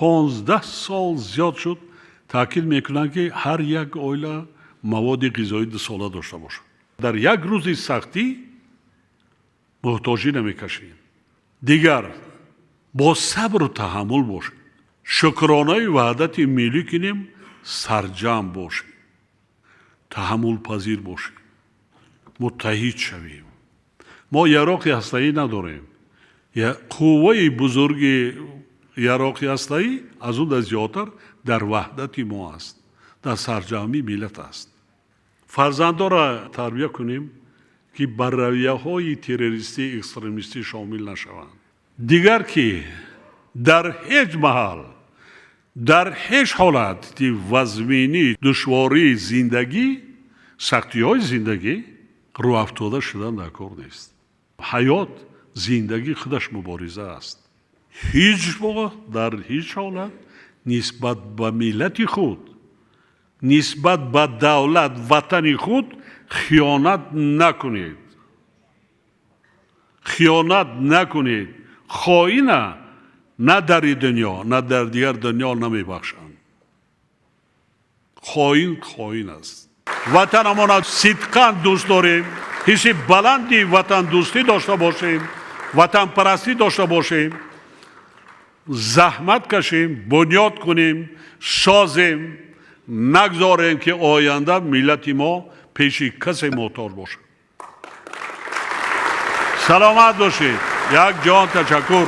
15 سال زیاد شد تاکید میکنن که هر یک عائله مواد غذایی 2 ساله داشته باشه. در یک روز سختی محتاجی نمیکشیم. دیگر با صبر و تحمل باشیم. شکرانه وحدت ملی کنیم، سرجم باشیم. تحمل پذیر باشیم. متحد شویم. ما یراق هسته‌ای نداریم. قوه بزرگ یراق هسته‌ای از اون زیادتر در وحدت ما است. در سرجمی ملت است. فرزندان را تربیت کنیم که بر رویه‌های تروریستی اکستریمیستی شامل نشوند. دیگر که در هیچ محل در هیچ حالت وزمینی دشواری زندگی سختی‌های زندگی رو افتاده شدن در کار نیست. حیات زندگی خودش مبارزه است. هیچ موقع در هیچ حالت نسبت به ملت خود نسبت به دولت وطن خود خیانت نکنید. خیانت نکنید. خائن نه در دنیا نه در دیگر دنیا نمیبخشند. خائن است. وطنمان صدقاً دوست داریم. حس بلندی وطن دوستی داشته باشیم. وطن پرستی داشته باشیم. زحمت کشیم، بنیاد کنیم، سازیم. نگذاریم که آینده ملت ما پیش کسی محتاج باشه. سلامت باشید. یک جان تشکر.